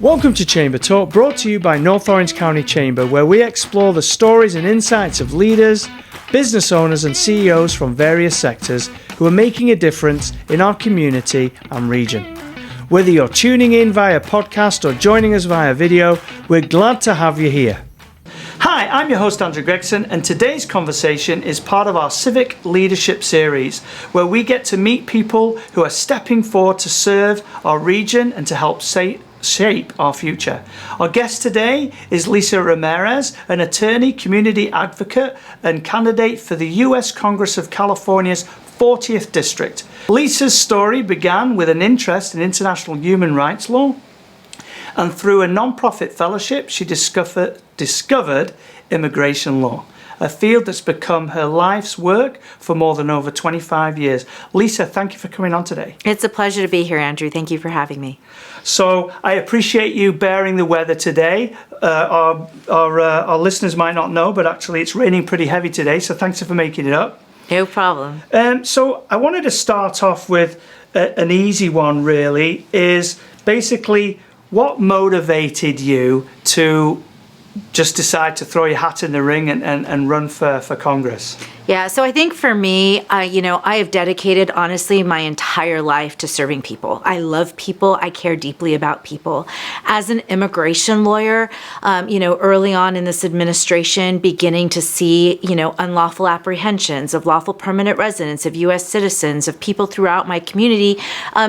Welcome to ChamberTalk, brought to you by North Orange County Chamber, where we explore the stories and insights of leaders, business owners and CEOs from various sectors who are making a difference in our community and region. Whether you're tuning in via podcast or joining us via video, we're glad to have you here. Hi, I'm your host Andrew Gregson, and today's conversation is part of our Civic Leadership Series, where we get to meet people who are stepping forward to serve our region and to help shape our future. Our guest today is Lisa Ramirez, an attorney, community advocate, and candidate for the U.S. Congress of California's 40th District. Lisa's story began with an interest in international human rights law, and through a non-profit fellowship, she discovered immigration law, a field that's become her life's work for more than over 25 years. Lisa, thank you for coming on today. It's a pleasure to be here, Andrew. Thank you for having me. So I appreciate you bearing the weather today. Our listeners might not know, but actually it's raining pretty heavy today, so thanks for making it up. No problem. So I wanted to start off with an easy one, really, is basically what motivated you to just decide to throw your hat in the ring and run for Congress? Yeah, so I think for me, I have dedicated, honestly, my entire life to serving people. I love people. I care deeply about people. As an immigration lawyer, early on in this administration, beginning to see, unlawful apprehensions of lawful permanent residents, of U.S. citizens, of people throughout my community,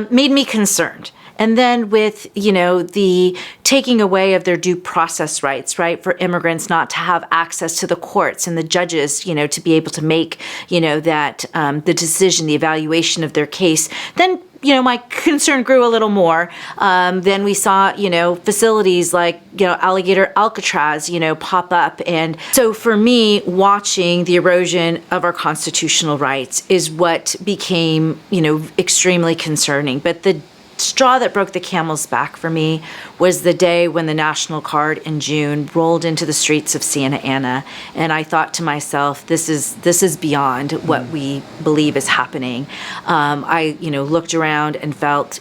made me concerned. And then with, the taking away of their due process rights, right, for immigrants not to have access to the courts and the judges, to be able to make, that the decision, the evaluation of their case, then, my concern grew a little more. Then we saw, facilities like, Alligator Alcatraz, pop up. And so for me, watching the erosion of our constitutional rights is what became, extremely concerning. But the straw that broke the camel's back for me was the day when the National Guard in June rolled into the streets of Santa Ana, and I thought to myself, this is beyond what we believe is happening. I looked around and felt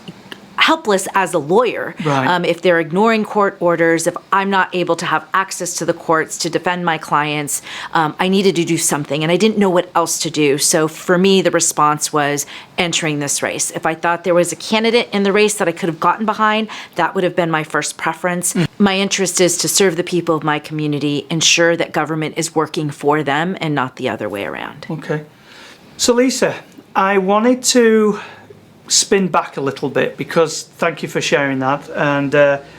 helpless as a lawyer. Right. If they're ignoring court orders, if I'm not able to have access to the courts to defend my clients, I needed to do something, and I didn't know what else to do. So for me, the response was entering this race. If I thought there was a candidate in the race that I could have gotten behind, that would have been my first preference. My interest is to serve the people of my community, ensure that government is working for them and not the other way around. Okay. So Lisa, I wanted to spin back a little bit, because thank you for sharing that, and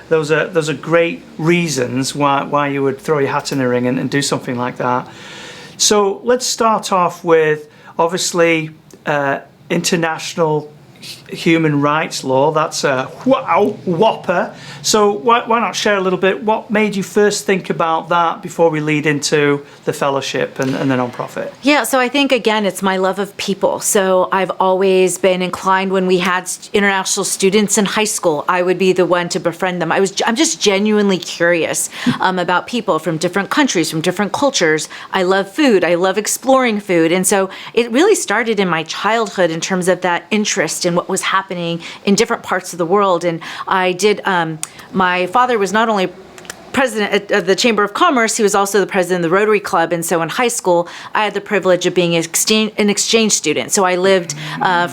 those are great reasons why you would throw your hat in the ring and do something like that. So let's start off with, obviously, international human rights law. That's a whopper. So why not share a little bit, what made you first think about that before we lead into the fellowship and the nonprofit? Yeah, so I think, again, it's my love of people. So I've always been inclined, when we had international students in high school, I would be the one to befriend them. I'm just genuinely curious about people from different countries, from different cultures. I love food. I love exploring food. And so it really started in my childhood in terms of that interest in what was happening in different parts of the world. And I did, my father was not only president of the Chamber of Commerce, he was also the president of the Rotary Club. And so in high school, I had the privilege of being an exchange student. So I lived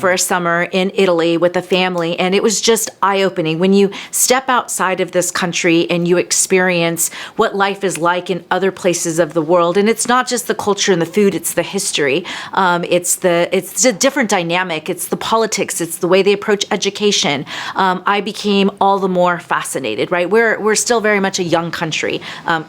for a summer in Italy with a family, and it was just eye-opening. When you step outside of this country and you experience what life is like in other places of the world, and it's not just the culture and the food, it's the history, it's a different dynamic, it's the politics, it's the way they approach education. I became all the more fascinated, right? We're still very much a young country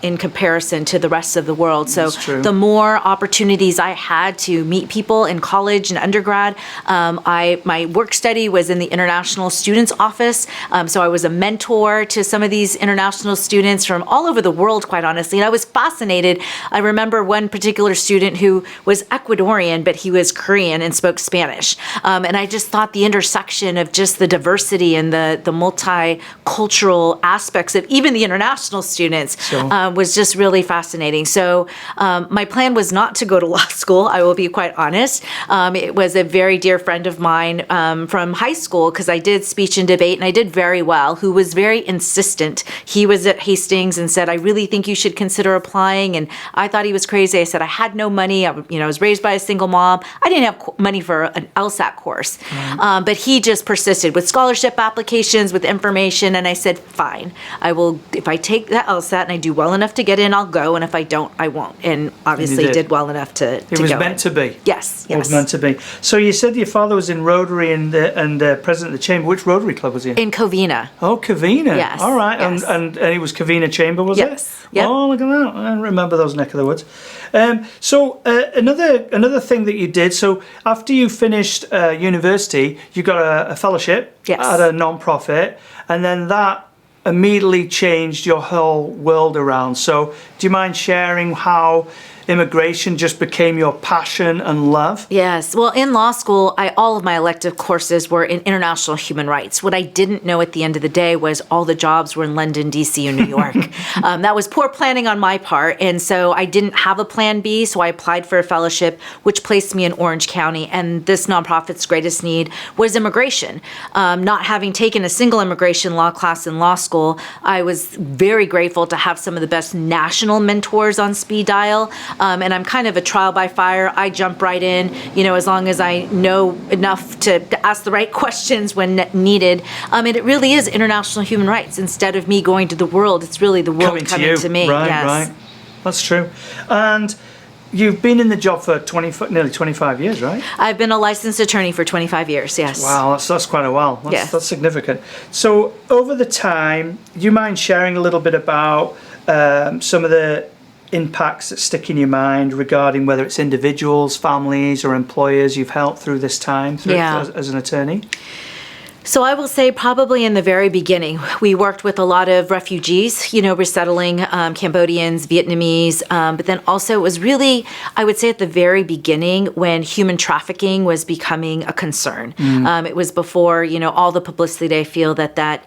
in comparison to the rest of the world. So the more opportunities I had to meet people in college and undergrad, my work study was in the International Students Office. So I was a mentor to some of these international students from all over the world, quite honestly. And I was fascinated. I remember one particular student who was Ecuadorian, but he was Korean and spoke Spanish. And I just thought the intersection of just the diversity and the multicultural aspects of even the international students, Sure. was just really fascinating. So my plan was not to go to law school, I will be quite honest. It was a very dear friend of mine from high school, because I did speech and debate, and I did very well, who was very insistent. He was at Hastings and said, I really think you should consider applying. And I thought he was crazy. I said, I had no money. I was raised by a single mom. I didn't have money for an LSAT course. But he just persisted with scholarship applications, with information. And I said, fine, I will. If I take that LSAT and I do well enough to get in, I'll go. And if I don't, I won't. And obviously did well enough to It was go meant to be. Yes. It was meant to be. So you said your father was in Rotary and president of the Chamber. Which Rotary Club was he in? In Covina. Oh, Covina. Yes, All right. yes. And it was Covina Chamber, was Yes, it? yep. Oh, look at that. I remember those neck of the woods. So another thing that you did, so after you finished university, you got a fellowship Yes. at a non-profit, and then that immediately changed your whole world around. So do you mind sharing how immigration just became your passion and love? Yes. Well, in law school, all of my elective courses were in international human rights. What I didn't know at the end of the day was all the jobs were in London, D.C., and New York. That was poor planning on my part. And so I didn't have a plan B. So I applied for a fellowship, which placed me in Orange County. And this nonprofit's greatest need was immigration. Not having taken a single immigration law class in law school, I was very grateful to have some of the best national mentors on speed dial. And I'm kind of a trial by fire. I jump right in, as long as I know enough to ask the right questions when needed. And it really is international human rights. Instead of me going to the world, it's really the world coming to me. Right, yes. right. That's true. And you've been in the job for nearly 25 years, right? I've been a licensed attorney for 25 years, yes. Wow, that's quite a while. That's significant. So over the time, do you mind sharing a little bit about some of the impacts that stick in your mind regarding whether it's individuals, families, or employers you've helped through this time as an attorney? So I will say probably in the very beginning, we worked with a lot of refugees, resettling Cambodians, Vietnamese, but then also it was really, I would say at the very beginning when human trafficking was becoming a concern. It was before, all the publicity I feel that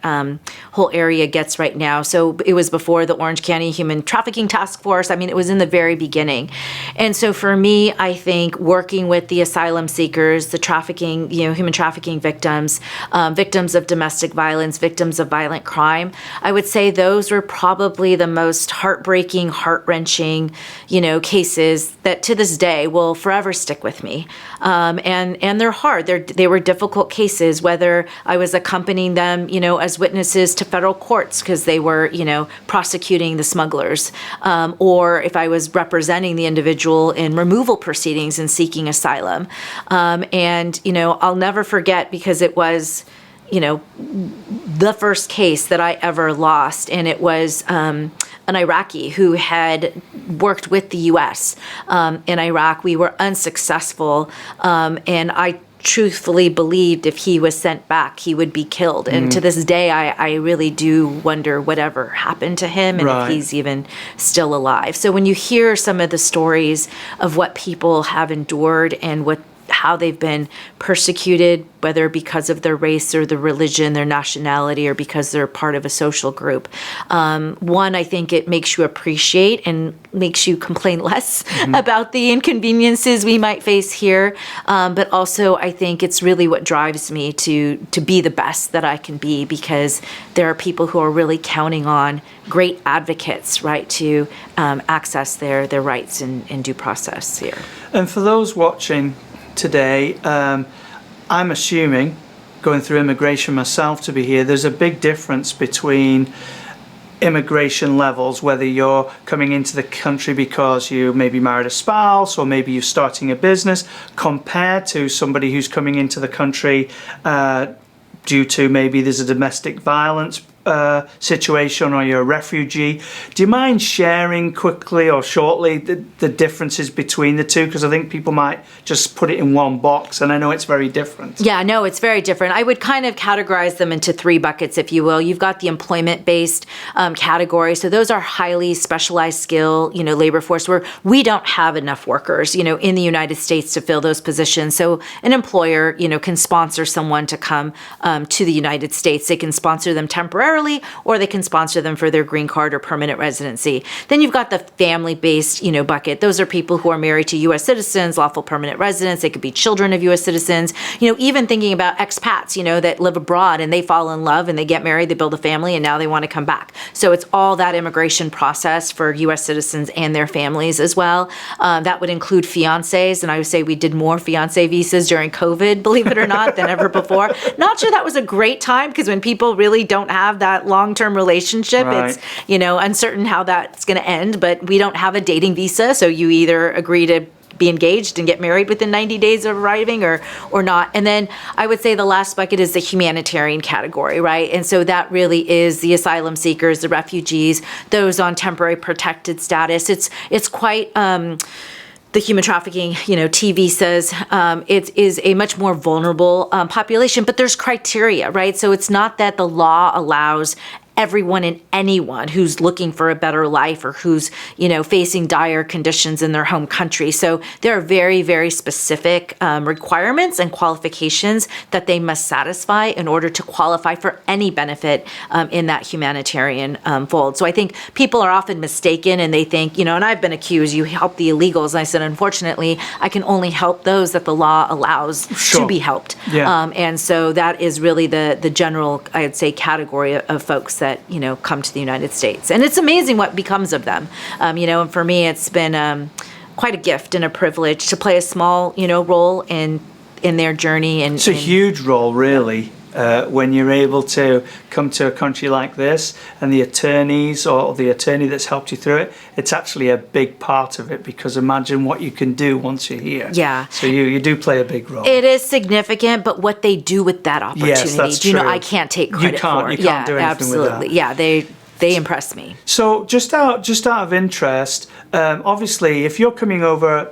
whole area gets right now. So it was before the Orange County Human Trafficking Task Force. I mean, it was in the very beginning. And so for me, I think working with the asylum seekers, the trafficking, human trafficking victims, victims of domestic violence, victims of violent crime, I would say those were probably the most heartbreaking, heart-wrenching, cases that to this day will forever stick with me. And they're hard. They were difficult cases, whether I was accompanying them, as witnesses to federal courts because they were, prosecuting the smugglers, or if I was representing the individual in removal proceedings and seeking asylum. And I'll never forget because it was, the first case that I ever lost, and it was an Iraqi who had worked with the U.S. In Iraq. We were unsuccessful, and I truthfully believed if he was sent back, he would be killed. And to this day, I really do wonder whatever happened to him and if he's even still alive. So when you hear some of the stories of what people have endured and how they've been persecuted, whether because of their race or their religion, their nationality, or because they're part of a social group. One, I think it makes you appreciate and makes you complain less about the inconveniences we might face here. But also, I think it's really what drives me to be the best that I can be, because there are people who are really counting on great advocates, right, to access their rights and due process here. And for those watching today, I'm assuming, going through immigration myself to be here, there's a big difference between immigration levels, whether you're coming into the country because you maybe married a spouse or maybe you're starting a business, compared to somebody who's coming into the country due to maybe there's a domestic violence situation or you're a refugee. Do you mind sharing quickly or shortly the differences between the two? Because I think people might just put it in one box, and I know it's very different. Yeah, no, it's very different. I would kind of categorize them into three buckets, if you will. You've got the employment-based category. So those are highly specialized skill, labor force where we don't have enough workers, in the United States to fill those positions. So an employer, can sponsor someone to come to the United States. They can sponsor them temporarily temporarily, or they can sponsor them for their green card or permanent residency. Then you've got the family-based, bucket. Those are people who are married to U.S. citizens, lawful permanent residents. They could be children of U.S. citizens. Even thinking about expats, that live abroad and they fall in love and they get married, they build a family, and now they want to come back. So it's all that immigration process for U.S. citizens and their families as well. That would include fiancés, and I would say we did more fiancé visas during COVID, believe it or not, than ever before. Not sure that was a great time, because when people really don't have that long-term relationship, Right. it's, uncertain how that's going to end, but we don't have a dating visa, so you either agree to be engaged and get married within 90 days of arriving or not. And then I would say the last bucket is the humanitarian category, right? And so that really is the asylum seekers, the refugees, those on temporary protected status. It's quite the human trafficking, T visas, it is a much more vulnerable population, but there's criteria, right? So it's not that the law allows everyone and anyone who's looking for a better life or who's, facing dire conditions in their home country. So there are very, very specific requirements and qualifications that they must satisfy in order to qualify for any benefit in that humanitarian fold. So I think people are often mistaken, and they think, and I've been accused, you help the illegals. And I said, unfortunately, I can only help those that the law allows Sure. to be helped. Yeah. And so that is really the general, I'd say, category of folks that, come to the United States. And it's amazing what becomes of them. And for me, it's been quite a gift and a privilege to play a small, role in their journey. And It's a huge role, really, when you're able to come to a country like this, and the attorneys or the attorney that's helped you through it, it's actually a big part of it, because imagine what you can do once you're here. Yeah. So you do play a big role. It is significant, but what they do with that opportunity, Yes, that's true. I can't take credit for. You can't do anything absolutely. with that. Yeah, they impress me. So just out of interest, obviously, if you're coming over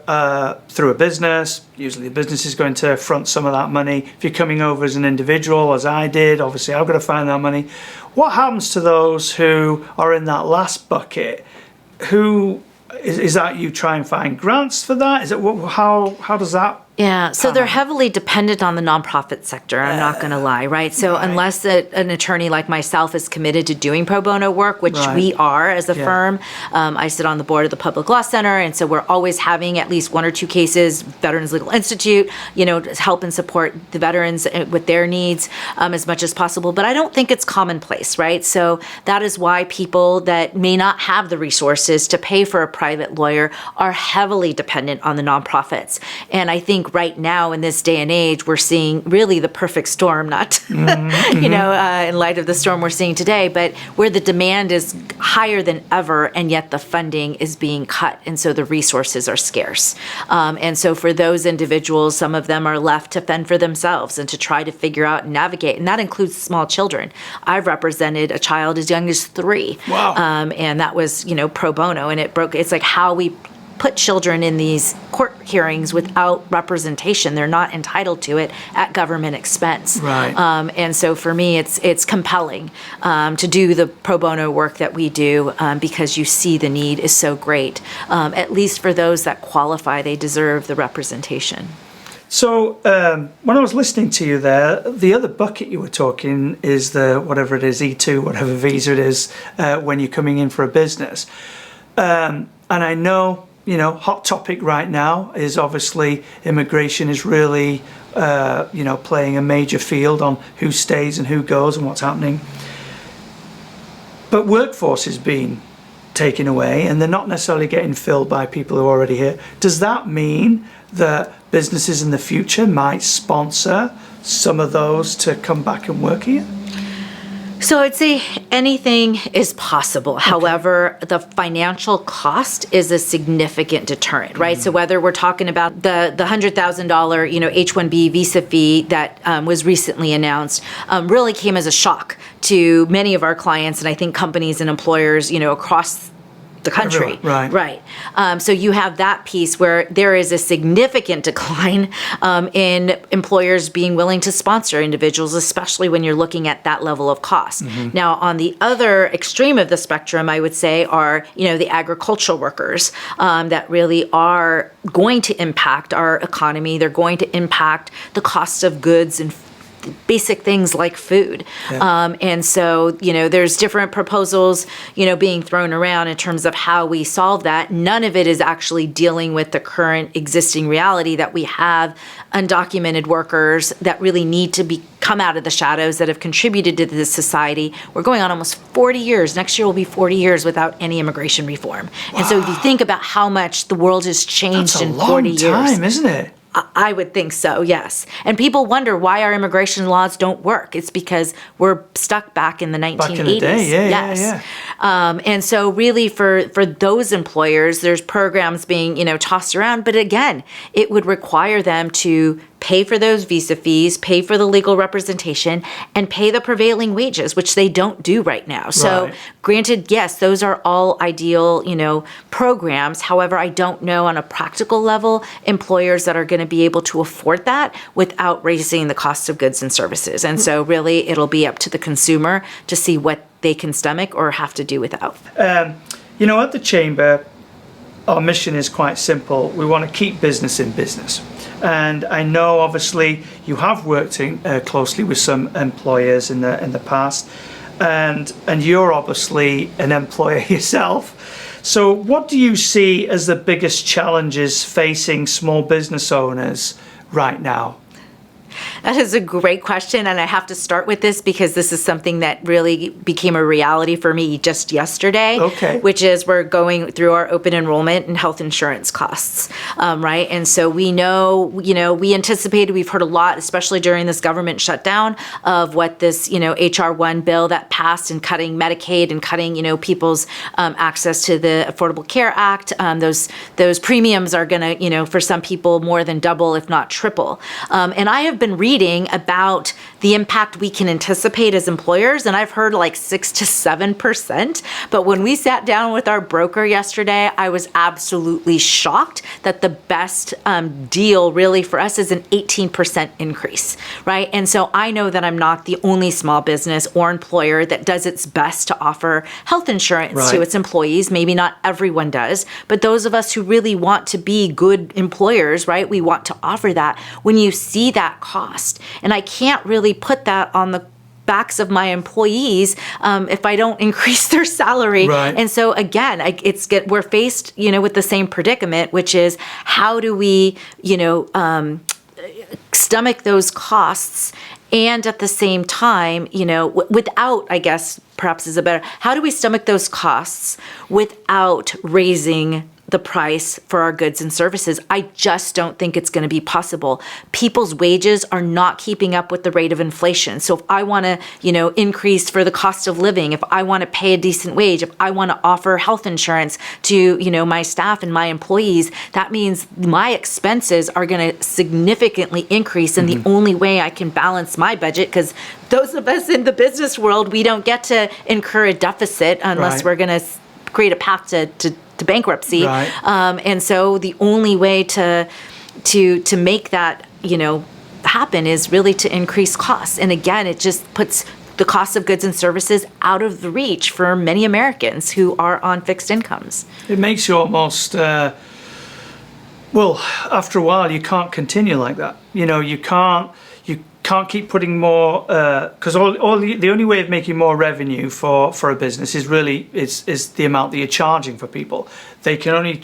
through a business, usually the business is going to front some of that money. If you're coming over as an individual, as I did, obviously I've got to find that money. What happens to those who are in that last bucket? Who is that? You try and find grants for that? Is it how does that? Yeah, so they're heavily dependent on the nonprofit sector, I'm not going to lie, right? So Right. unless an attorney like myself is committed to doing pro bono work, which Right. we are as a Yeah. firm, I sit on the board of the Public Law Center, and so we're always having at least one or two cases, Veterans Legal Institute, to help and support the veterans with their needs as much as possible. But I don't think it's commonplace, right? So that is why people that may not have the resources to pay for a private lawyer are heavily dependent on the nonprofits. And I think right now in this day and age, we're seeing really the perfect storm, not, in light of the storm we're seeing today, but where the demand is higher than ever, and yet the funding is being cut. And so the resources are scarce. And so for those individuals, some of them are left to fend for themselves and to try to figure out and navigate. And that includes small children. I've represented a child as young as 3. Wow. And that was, pro bono. And it's like how we put children in these court hearings without representation. They're not entitled to it at government expense. Right. And so for me, it's compelling to do the pro bono work that we do because you see the need is so great. At least for those that qualify, they deserve the representation. So when I was listening to you there, the other bucket you were talking is the, whatever it is, E2, whatever visa it is, when you're coming in for a business. And I know, hot topic right now is obviously immigration is really, playing a major field on who stays and who goes and what's happening. But workforce is being taken away, and they're not necessarily getting filled by people who are already here. Does that mean that businesses in the future might sponsor some of those to come back and work here? So I'd say anything is possible. Okay. However, the financial cost is a significant deterrent, right? So whether we're talking about the $100,000, H-1B visa fee that was recently announced, really came as a shock to many of our clients, and I think companies and employers, across the country. Everyone, right. So you have that piece where there is a significant decline in employers being willing to sponsor individuals, especially when you're looking at that level of cost. Mm-hmm. Now, on the other extreme of the spectrum, I would say are, the agricultural workers that really are going to impact our economy. They're going to impact the cost of goods and basic things like food. Yeah. And so, there's different proposals, being thrown around in terms of how we solve that. None of it is actually dealing with the current existing reality that we have undocumented workers that really need to come out of the shadows that have contributed to this society. We're going on almost 40 years. Next year will be 40 years without any immigration reform. Wow. And so if you think about how much the world has changed in 40 years. That's a long time, isn't it? I would think so, yes. And people wonder why our immigration laws don't work. It's because we're stuck back in the 1980s. Back in the day, yeah. And so really for those employers, there's programs being, tossed around. But again, it would require them to pay for those visa fees, pay for the legal representation, and pay the prevailing wages, which they don't do right now. So granted, yes, those are all ideal, programs. However, I don't know on a practical level, employers that are going to be able to afford that without raising the cost of goods and services. And so really it'll be up to the consumer to see what they can stomach or have to do without. At the Chamber, our mission is quite simple. We want to keep business in business. And I know, obviously, you have worked closely with some employers in the past, and you're obviously an employer yourself. So what do you see as the biggest challenges facing small business owners right now? That is a great question, and I have to start with this because this is something that really became a reality for me just yesterday, which is we're going through our open enrollment and health insurance costs, right? And so we know, we anticipated, we've heard a lot, especially during this government shutdown, of what this, HR 1 bill that passed and cutting Medicaid and cutting, people's access to the Affordable Care Act. Those premiums are going to, for some people more than double, if not triple. And I have been reading about the impact we can anticipate as employers, and I've heard like 6 to 7%. But when we sat down with our broker yesterday, I was absolutely shocked that the best deal really for us is an 18% increase, right? And so I know that I'm not the only small business or employer that does its best to offer health insurance to its employees. Maybe not everyone does, but those of us who really want to be good employers, right? We want to offer that. When you see that cost, and I can't really put that on the backs of my employees if I don't increase their salary. And so again, we're faced, with the same predicament, which is how do we, stomach those costs, and at the same time, without, I guess, perhaps is a better, how do we stomach those costs without raising the price for our goods and services? I just don't think it's going to be possible. People's wages are not keeping up with the rate of inflation. So if I want to, increase for the cost of living, if I want to pay a decent wage, if I want to offer health insurance to, my staff and my employees, that means my expenses are going to significantly increase. And the only way I can balance my budget, because those of us in the business world, we don't get to incur a deficit unless we're going to create a path to bankruptcy. And so the only way to make that, happen is really to increase costs. And again, it just puts the cost of goods and services out of the reach for many Americans who are on fixed incomes. It makes you almost, after a while, you can't continue like that. You can't keep putting more, because the only way of making more revenue for a business is really is the amount that you're charging for people. They can only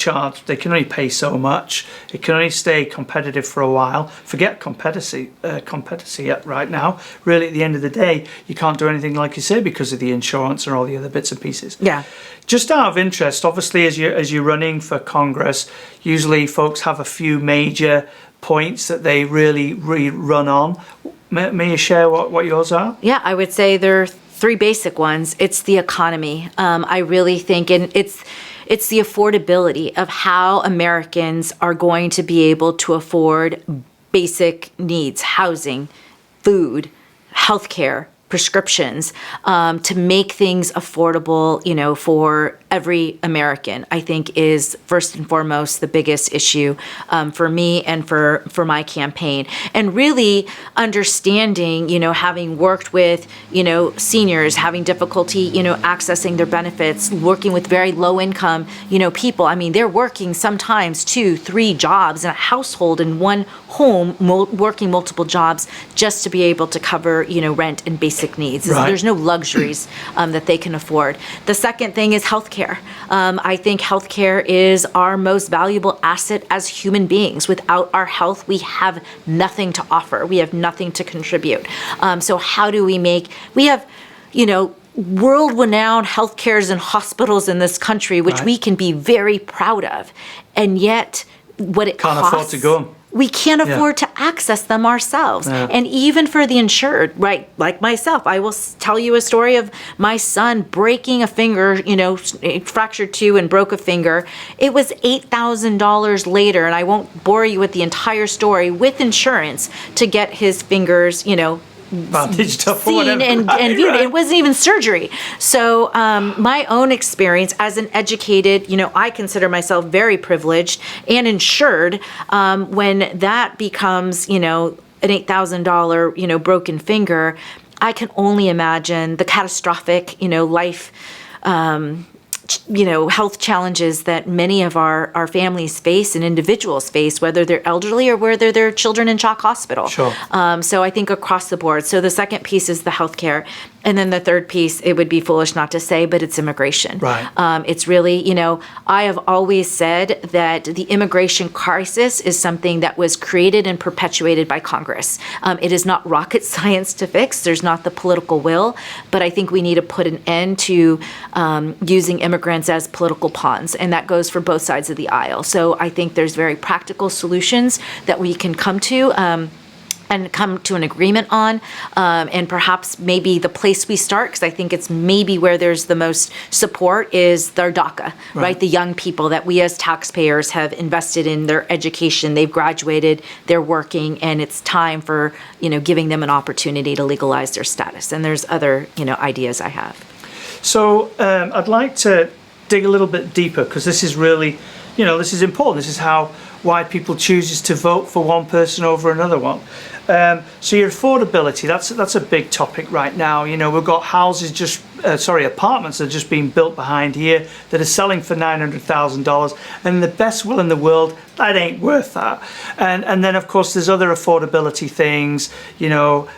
pay so much. It can only stay competitive for a while. Forget competency right now. Really, at the end of the day, you can't do anything, like you say, because of the insurance and all the other bits and pieces. Yeah. Just out of interest, obviously, as you're running for Congress, usually folks have a few major points that they really run on. May you share what yours are? Yeah, I would say there are 3 basic ones. It's the economy. I really think, and it's the affordability of how Americans are going to be able to afford basic needs: housing, food, healthcare, prescriptions, to make things affordable, for every American, I think is first and foremost the biggest issue for me and for my campaign. And really understanding, having worked with, seniors having difficulty, accessing their benefits, working with very low income, people. I mean, they're working sometimes 2-3 jobs in a household in one home, working multiple jobs just to be able to cover, rent and basic needs. Right. There's no luxuries that they can afford. The second thing is healthcare. I think healthcare is our most valuable asset as human beings. Without our health, we have nothing to offer. We have nothing to contribute. So how do we have, world-renowned healthcares and hospitals in this country, which we can be very proud of. And yet, what it Can't costs... afford to go. We can't afford to access them ourselves. Yeah. And even for the insured, right, like myself, I will tell you a story of my son breaking a finger, fractured two and broke a finger. It was $8,000 later, and I won't bore you with the entire story, with insurance to get his fingers, Bandaged up or seen whatever. and viewed. It wasn't even surgery. So my own experience as an educated, I consider myself very privileged and insured. When that becomes, an $8,000, broken finger, I can only imagine the catastrophic, life, health challenges that many of our families face and individuals face, whether they're elderly or whether they're children in Chalk Hospital. Sure. So I think across the board. So the second piece is the healthcare. And then the third piece, it would be foolish not to say, but it's immigration. Right. It's really, I have always said that the immigration crisis is something that was created and perpetuated by Congress. It is not rocket science to fix. There's not the political will. But I think we need to put an end to using immigrants as political pawns. And that goes for both sides of the aisle. So I think there's very practical solutions that we can come to. And come to an agreement on, and perhaps maybe the place we start, because I think it's maybe where there's the most support, is their DACA, right? The young people that we as taxpayers have invested in their education. They've graduated, they're working, and it's time for, giving them an opportunity to legalize their status. And there's other, ideas I have. So I'd like to dig a little bit deeper, because this is really, this is important. This is why people chooses to vote for one person over another one. So your affordability, that's a big topic right now. We've got houses apartments that are just being built behind here that are selling for $900,000, and the best will in the world, that ain't worth that. And then of course there's other affordability things,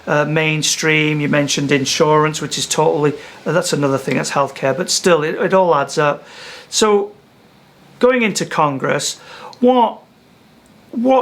mainstream, you mentioned insurance, which is totally, that's another thing, that's healthcare, but still it all adds up. So going into Congress, what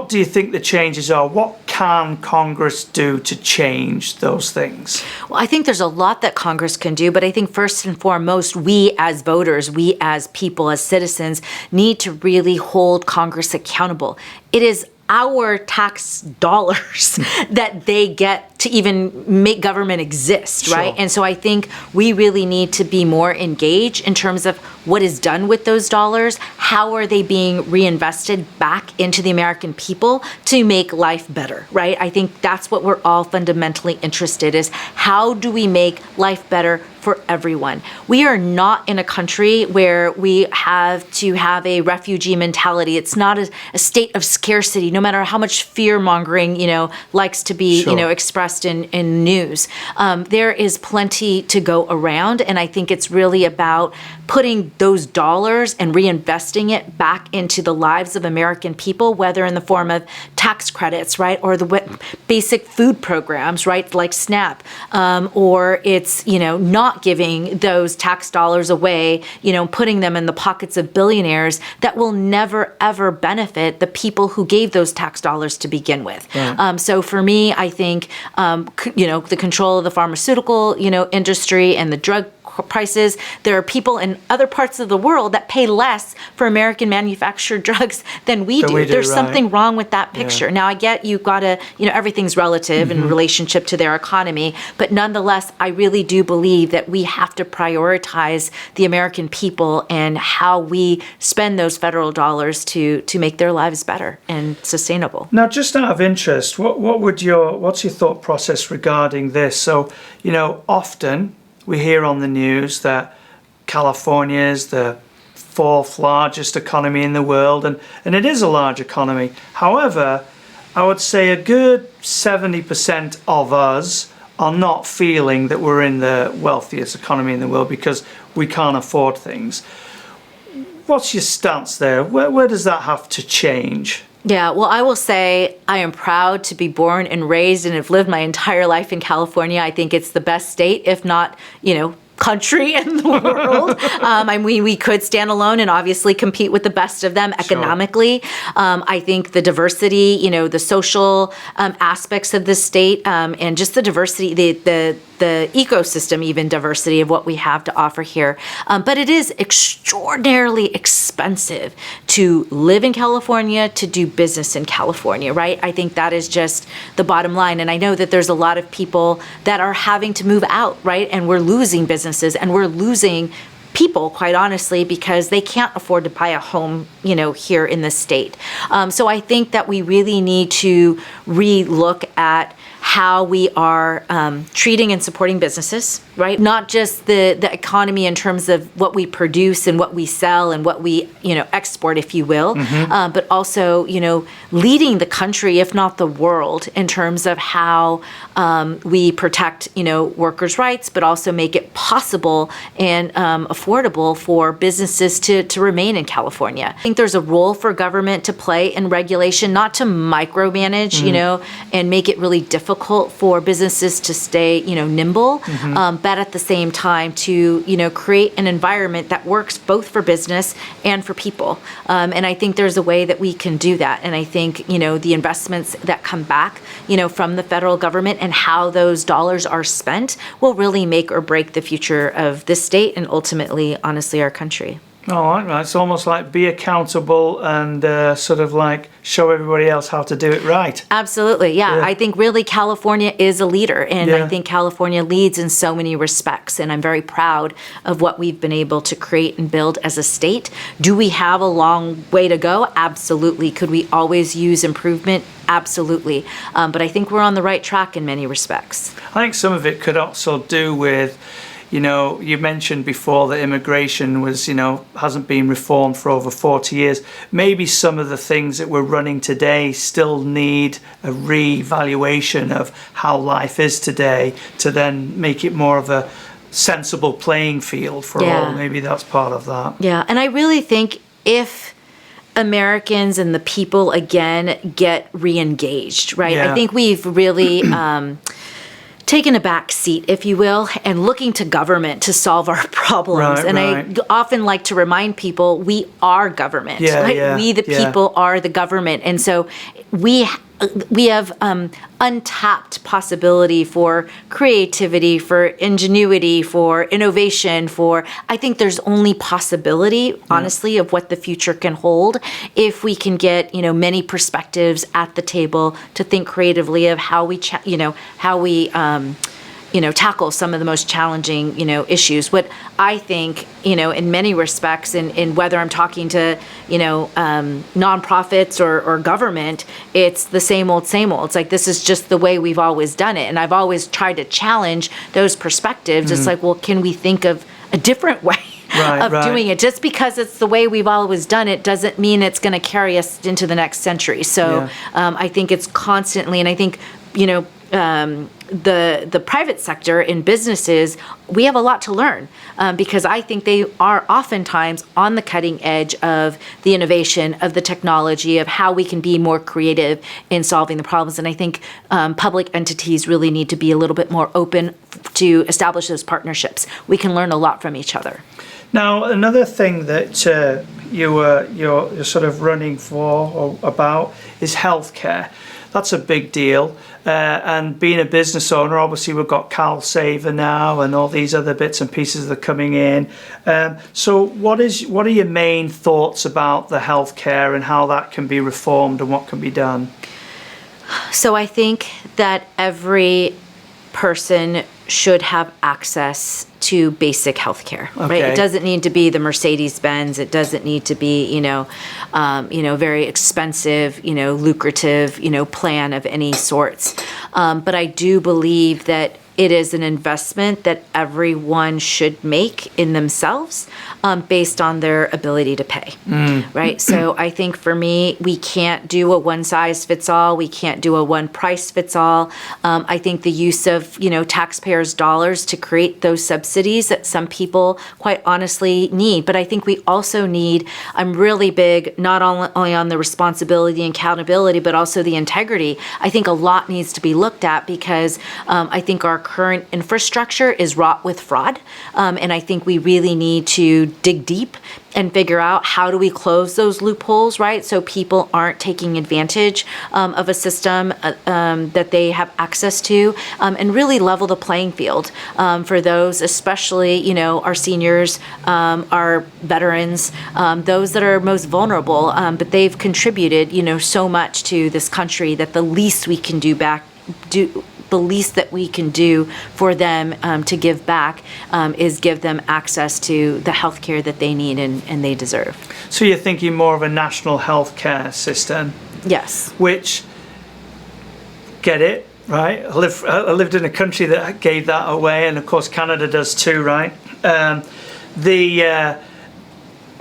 do you think the changes are? What can Congress do to change those things? Well, I think there's a lot that Congress can do, but I think first and foremost, we as voters, we as people, as citizens, need to really hold Congress accountable. It is our tax dollars that they get to even make government exist, right? Sure. And so I think we really need to be more engaged in terms of what is done with those dollars. How are they being reinvested back into the American people to make life better, right? I think that's what we're all fundamentally interested in, is how do we make life better for everyone? We are not in a country where we have to have a refugee mentality. It's not a state of scarcity, no matter how much fear mongering, likes to be, Sure. expressed in news. There is plenty to go around. And I think it's really about putting those dollars and reinvesting it back into the lives of American people, whether in the form of tax credits, right? Or the basic food programs, right? Like SNAP, or it's, not giving those tax dollars away, putting them in the pockets of billionaires that will never, ever benefit the people who gave those tax dollars to begin with. Right. So for me, I think, the control of the pharmaceutical, industry and the drug prices. There are people in other parts of the world that pay less for American manufactured drugs than we do. There's something wrong with that picture. Now, I get you've got to, everything's relative in relationship to their economy, but nonetheless, I really do believe that we have to prioritize the American people and how we spend those federal dollars to make their lives better and sustainable. Now, just out of interest, what's your thought process regarding this? So, often we hear on the news that California is the fourth largest economy in the world, and it is a large economy. However, I would say a good 70% of us are not feeling that we're in the wealthiest economy in the world because we can't afford things. What's your stance there? Where does that have to change? Yeah, well, I will say I am proud to be born and raised and have lived my entire life in California. I think it's the best state, if not, country in the world. We could stand alone and obviously compete with the best of them economically. Sure. I think the diversity, the social aspects of the state, and just the diversity, the ecosystem, even diversity of what we have to offer here. But it is extraordinarily expensive to live in California, to do business in California, right? I think that is just the bottom line. And I know that there's a lot of people that are having to move out, right? And we're losing businesses and we're losing people, quite honestly, because they can't afford to buy a home, here in the state. So I think that we really need to re-look at how we are treating and supporting businesses, right? Not just the economy in terms of what we produce and what we sell and what we, export, if you will, but also, leading the country, if not the world, in terms of how we protect, workers' rights, but also make it possible and affordable for businesses to remain in California. I think there's a role for government to play in regulation, not to micromanage, and make it really difficult for businesses to stay, nimble, but at the same time to, create an environment that works both for business and for people. And I think there's a way that we can do that. And I think, the investments that come back, from the federal government and how those dollars are spent will really make or break the future of this state and ultimately, honestly, our country. Oh, right. It's almost like be accountable and sort of like show everybody else how to do it right. Absolutely. Yeah. I think really California is a leader, and I think California leads in so many respects. And I'm very proud of what we've been able to create and build as a state. Do we have a long way to go? Absolutely. Could we always use improvement? Absolutely. But I think we're on the right track in many respects. I think some of it could also do with, you mentioned before that immigration was, hasn't been reformed for over 40 years. Maybe some of the things that we're running today still need a re-evaluation of how life is today to then make it more of a sensible playing field for all. Maybe that's part of that. Yeah, and I really think if Americans and the people, again, get re-engaged, right? I think we've really taken a back seat, if you will, and looking to government to solve our problems. I often like to remind people we are government. We, the people, are the government. And so we have untapped possibility for creativity, for ingenuity, for innovation, I think there's only possibility, honestly, of what the future can hold if we can get, many perspectives at the table to think creatively of how we, tackle some of the most challenging, issues. What I think, in many respects, in whether I'm talking to, nonprofits or government, it's the same old, same old. It's like, this is just the way we've always done it. And I've always tried to challenge those perspectives. It's like, well, can we think of a different way of doing it? Just because it's the way we've always done it doesn't mean it's going to carry us into the next century. So I think it's constantly, and I think, the private sector in businesses, we have a lot to learn because I think they are oftentimes on the cutting edge of the innovation, of the technology, of how we can be more creative in solving the problems. And I think public entities really need to be a little bit more open to establish those partnerships. We can learn a lot from each other. Now, another thing that you're sort of running for or about is healthcare. that's a big deal. And being a business owner, obviously we've got Cal Saver now and all these other bits and pieces that are coming in. So what are your main thoughts about the healthcare and how that can be reformed and what can be done? So I think that every person should have access to basic health care, right? It doesn't need to be the Mercedes-Benz. It doesn't need to be, very expensive, lucrative, plan of any sorts. But I do believe that it is an investment that everyone should make in themselves based on their ability to pay, right? So I think for me, we can't do a one-size-fits-all. We can't do a one-price-fits-all. I think the use of, taxpayers' dollars to create those subsidies that some people quite honestly need. But I think we also need, I'm really big, not only on the responsibility and accountability, but also the integrity. I think a lot needs to be looked at because I think our current infrastructure is wrought with fraud. And I think we really need to dig deep and figure out how do we close those loopholes, right? So people aren't taking advantage of a system that they have access to, and really level the playing field for those, especially, our seniors, our veterans, those that are most vulnerable, but they've contributed, so much to this country that the least we can the least that we can do for them to give back is give them access to the health care that they need and they deserve. So you're thinking more of a national health care system? Yes. Which, get it, right? I lived in a country that gave that away, and of course Canada does too, right? I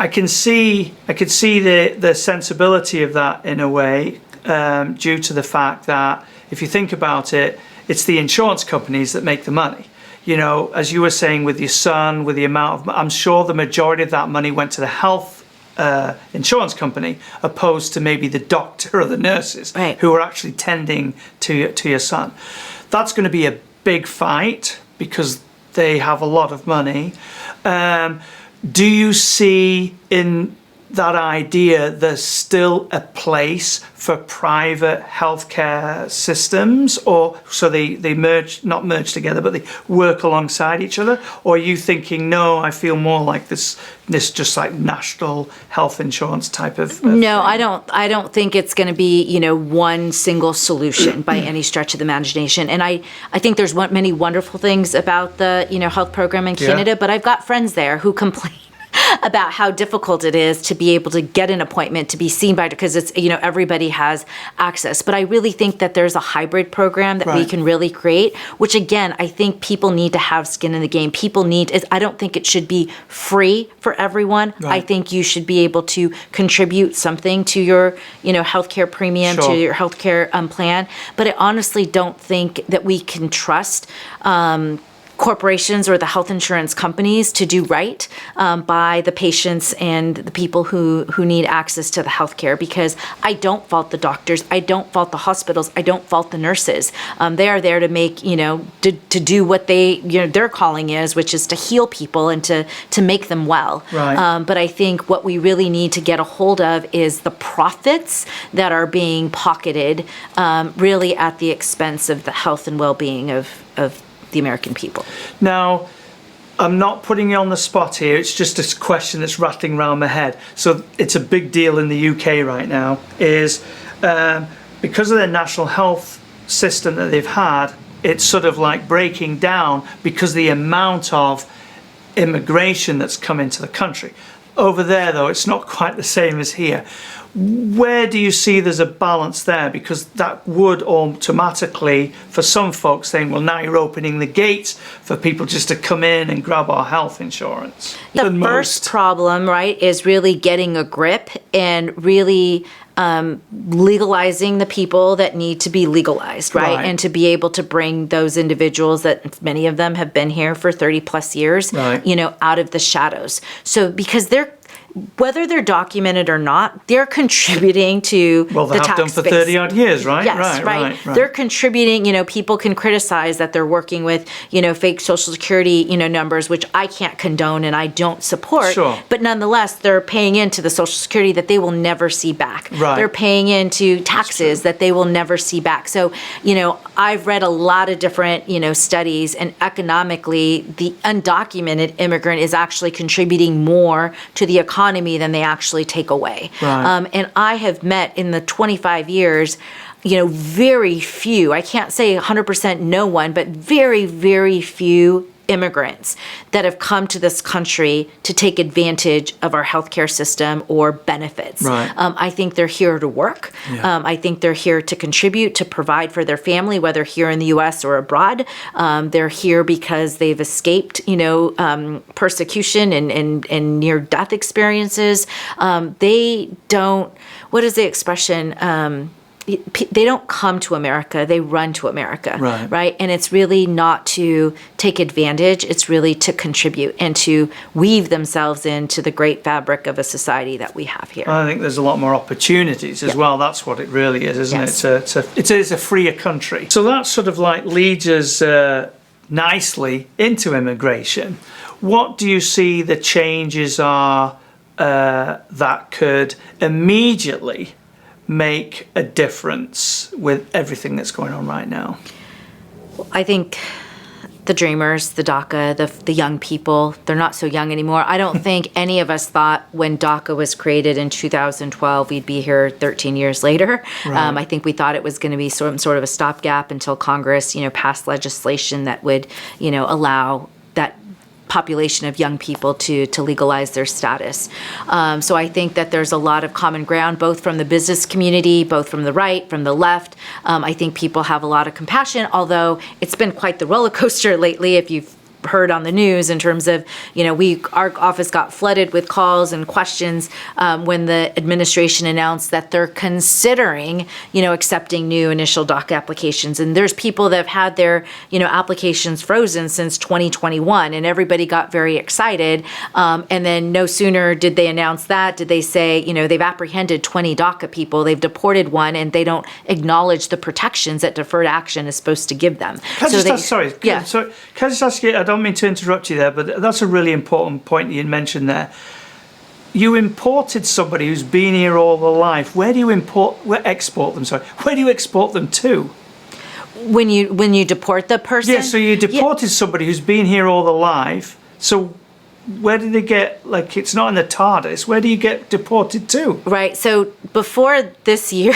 could see the sensibility of that in a way, due to the fact that if you think about it, it's the insurance companies that make the money. As you were saying with your son, with the amount of, I'm sure the majority of that money went to the health insurance company, opposed to maybe the doctor or the nurses who are actually tending to your son. That's going to be a big fight because they have a lot of money. Do you see in that idea there's still a place for private healthcare systems, or so they not merge together, but they work alongside each other? Or are you thinking, no, I feel more like this just like national health insurance type of no thing? I don't think it's going to be one single solution by any stretch of the imagination. And I think there's many wonderful things about the health program in Canada, but I've got friends there who complain about how difficult it is to be able to get an appointment, to be seen by, because it's, everybody has access. But I really think that there's a hybrid program that we can really create, which again, I think people need to have skin in the game. I don't think it should be free for everyone. I think you should be able to contribute something to your, healthcare premium, to your healthcare plan. But I honestly don't think that we can trust corporations or the health insurance companies to do right by the patients and the people who need access to the health care, because I don't fault the doctors, I don't fault the hospitals, I don't fault the nurses. They are there to make, to do what their calling is, which is to heal people and to make them well. But I think what we really need to get a hold of is the profits that are being pocketed really at the expense of the health and well-being of the American people. Now, I'm not putting you on the spot here, it's just a question that's rattling around my head. So it's a big deal in the UK right now, is because of their national health system that they've had, it's sort of like breaking down because the amount of immigration that's come into the country. Over there, though, it's not quite the same as here. Where do you see there's a balance there? Because that would automatically, for some folks, saying, well, now you're opening the gates for people just to come in and grab our health insurance. The first problem, right, is really getting a grip and really legalizing the people that need to be legalized, right? And to be able to bring those individuals that many of them have been here for 30 plus years, out of the shadows. So because whether they're documented or not, they're contributing to Well, they the have tax done for base. 30 odd years, right? Yes, right. They're contributing, people can criticize that they're working with, fake Social Security, numbers, which I can't condone and I don't support. Sure. But nonetheless, they're paying into the Social Security that they will never see back. Right. They're paying into taxes that they will never see back. So, I've read a lot of different, studies, and economically, the undocumented immigrant is actually contributing more to the economy than they actually take away. Right. And I have met in the 25 years, very few, I can't say 100% no one, but very, very few immigrants that have come to this country to take advantage of our healthcare system or benefits. Right. I think they're here to work. Yeah. I think they're here to contribute, to provide for their family, whether here in the U.S. or abroad. They're here because they've escaped, persecution and near-death experiences. They don't, what is the expression? They don't come to America, they run to America, right? And it's really not to take advantage, it's really to contribute and to weave themselves into the great fabric of a society that we have here. I think there's a lot more opportunities as well. That's what it really is, isn't Yes. it? It is a freer country. So that sort of like leads us nicely into immigration. What do you see the changes are that could immediately make a difference with everything that's going on right now? I think the dreamers, the DACA, the young people, they're not so young anymore. I don't think any of us thought when DACA was created in 2012, we'd be here 13 years later. Right. I think we thought it was going to be sort of a stopgap until Congress, passed legislation that would, allow that population of young people to legalize their status. So I think that there's a lot of common ground, both from the business community, both from the right, from the left. I think people have a lot of compassion, although it's been quite the roller coaster lately, if you've heard on the news, in terms of, our office got flooded with calls and questions when the administration announced that they're considering, accepting new initial DACA applications. And there's people that have had their, applications frozen since 2021, and everybody got very excited. And then no sooner did they announce that, did they say, they've apprehended 20 DACA people, they've deported one, and they don't acknowledge the protections that deferred action is supposed to give them. Can I just ask you, I don't mean to interrupt you there, but that's a really important point you mentioned there. You imported somebody who's been here all their life. Where do you export them to? When you deport the person? Yeah, so you deported somebody who's been here all their life. So where do they get, like, it's not in the TARDIS, where do you get deported to? Right, so before this year,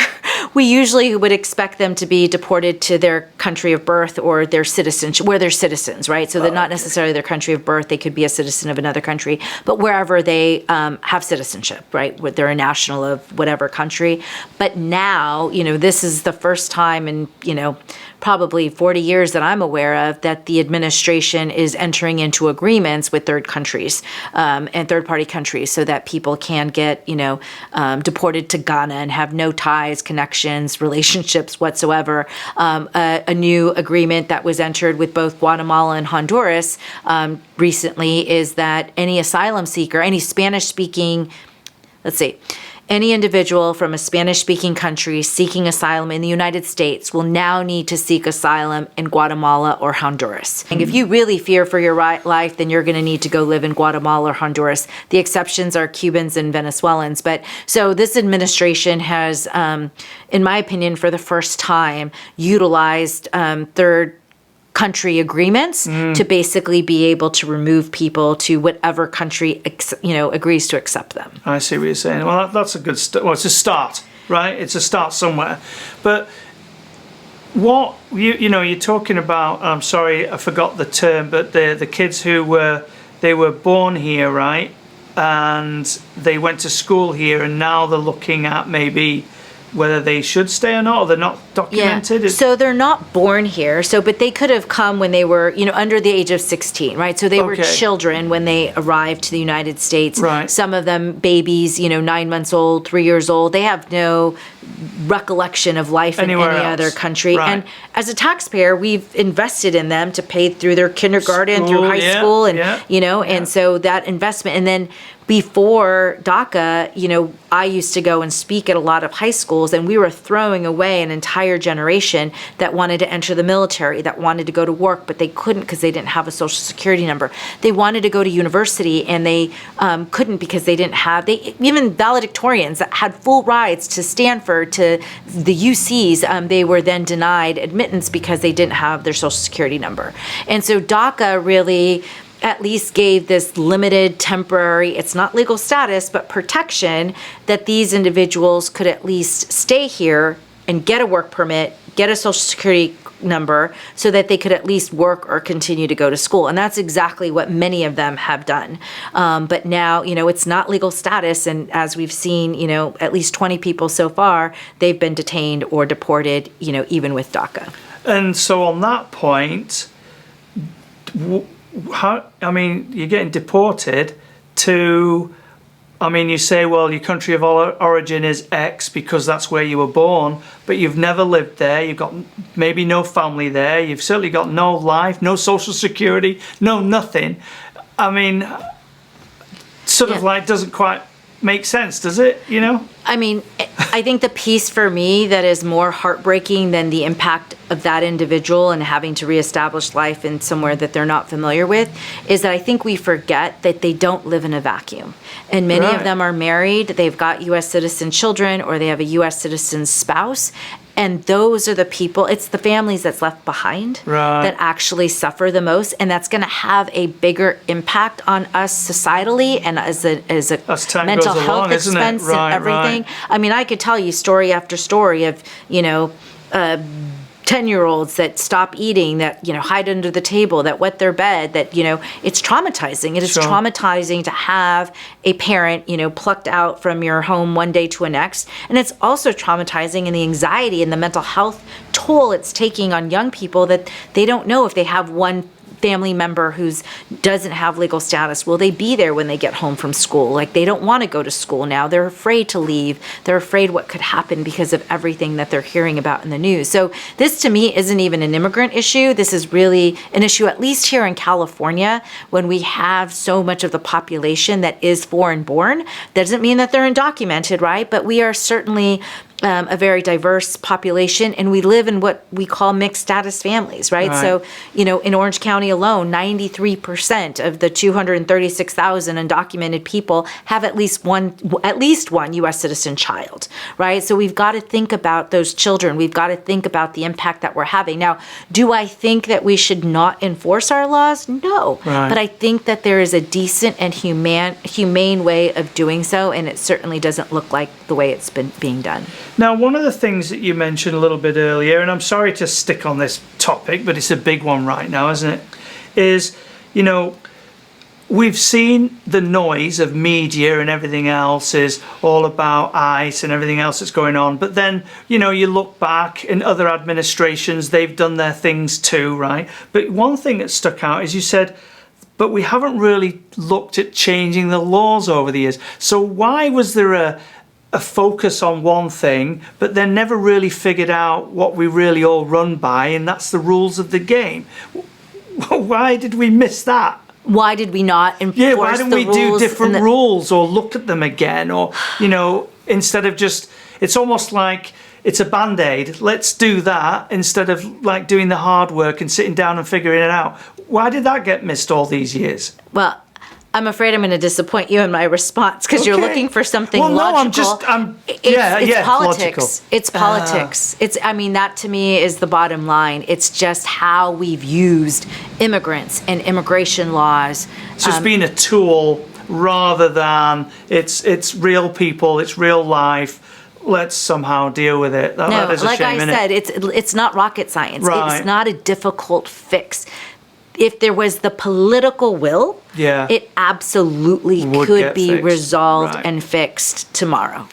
we usually would expect them to be deported to their country of birth or their citizenship, where they're citizens, right? So they're not necessarily their country of birth, they could be a citizen of another country, but wherever they have citizenship, right? They're a national of whatever country. But now, this is the first time in, probably 40 years that I'm aware of that the administration is entering into agreements with third countries and third-party countries so that people can get, deported to Ghana and have no ties, connections, relationships whatsoever. A new agreement that was entered with both Guatemala and Honduras recently is that any asylum seeker, any Spanish-speaking, any individual from a Spanish-speaking country seeking asylum in the United States will now need to seek asylum in Guatemala or Honduras. And if you really fear for your life, then you're going to need to go live in Guatemala or Honduras. The exceptions are Cubans and Venezuelans. But so this administration has, in my opinion, for the first time, utilized third country agreements to basically be able to remove people to whatever country agrees to accept them. I see what you're saying. Well, that's a good well, it's a start, right? It's a start somewhere. But what you're talking about, I'm sorry, I forgot the term, but the kids who were born here, right? And they went to school here, and now they're looking at maybe whether they should stay or not, or they're not documented? Yeah. So they're not born here. So, but they could have come when they were, under the age of 16, right? So they were children when they arrived to the United States. Right. Some of them babies, 9 months old, 3 years old. They have no recollection of life Anywhere in any else. other country. Right. And as a taxpayer, we've invested in them to pay through their kindergarten, through high school, and, and so that investment. And then before DACA, I used to go and speak at a lot of high schools, and we were throwing away an entire generation that wanted to enter the military, that wanted to go to work, but they couldn't because they didn't have a social security number. They wanted to go to university, and they couldn't because they didn't have, even valedictorians that had full rides to Stanford, to the UCs, they were then denied admittance because they didn't have their social security number. And so DACA really at least gave this limited, temporary, it's not legal status, but protection that these individuals could at least stay here and get a work permit, get a social security number, so that they could at least work or continue to go to school. And that's exactly what many of them have done. But now, it's not legal status. And as we've seen, at least 20 people so far, they've been detained or deported, even with DACA. And so on that point, you're getting deported to, you say, well, your country of origin is X because that's where you were born, but you've never lived there, you've got maybe no family there, you've certainly got no life, no social security, no nothing. Doesn't quite make sense, does it, I think the piece for me that is more heartbreaking than the impact of that individual and having to reestablish life in somewhere that they're not familiar with is that I think we forget that they don't live in a vacuum. And many of them are married, they've got U.S. citizen children, or they have a U.S. citizen spouse. And those are the people, it's the families that's left behind that actually suffer the most. And that's going to have a bigger impact on us societally and as a mental health expense and everything. I could tell you story after story of, 10-year-olds that stop eating, that, hide under the table, that wet their bed, that, it's traumatizing. It is traumatizing to have a parent, plucked out from your home one day to the next. And it's also traumatizing in the anxiety and the mental health toll it's taking on young people that they don't know if they have one family member who doesn't have legal status. Will they be there when they get home from school? Like, they don't want to go to school now. They're afraid to leave. They're afraid what could happen because of everything that they're hearing about in the news. So this, to me, isn't even an immigrant issue. This is really an issue, at least here in California, when we have so much of the population that is foreign born. That doesn't mean that they're undocumented, right? But we are certainly a very diverse population, and we live in what we call mixed status families, right? So, in Orange County alone, 93% of the 236,000 undocumented people have at least one U.S. citizen child, right? So we've got to think about those children. We've got to think about the impact that we're having. Now, do I think that we should not enforce our laws? No, but I think that there is a decent and humane way of doing so, and it certainly doesn't look like the way it's been being done. Now, one of the things that you mentioned a little bit earlier, and I'm sorry to stick on this topic, but it's a big one right now, isn't it? Is, we've seen the noise of media and everything else is all about ICE and everything else that's going on. But then, you look back in other administrations, they've done their things too, right? But one thing that stuck out is you said, but we haven't really looked at changing the laws over the years. So why was there a focus on one thing, but then never really figured out what we really all run by, and that's the rules of the game? Why did we miss that? Why did we not enforce the rules? Yeah, why didn't we do different rules or look at them again? Or, instead of just, it's almost like it's a Band-Aid. Let's do that instead of like doing the hard work and sitting down and figuring it out. Why did that get missed all these years? Well, I'm afraid I'm going to disappoint you in my response because you're looking for something logical. It's politics. Logical. It's politics. That to me is the bottom line. It's just how we've used immigrants and immigration laws. It's just being a tool rather than it's real people, it's real life. Let's somehow deal with it. That is a shame, like I said, it's not rocket science. Right. It's not a difficult fix. If there was the political will, it absolutely could be resolved and fixed tomorrow.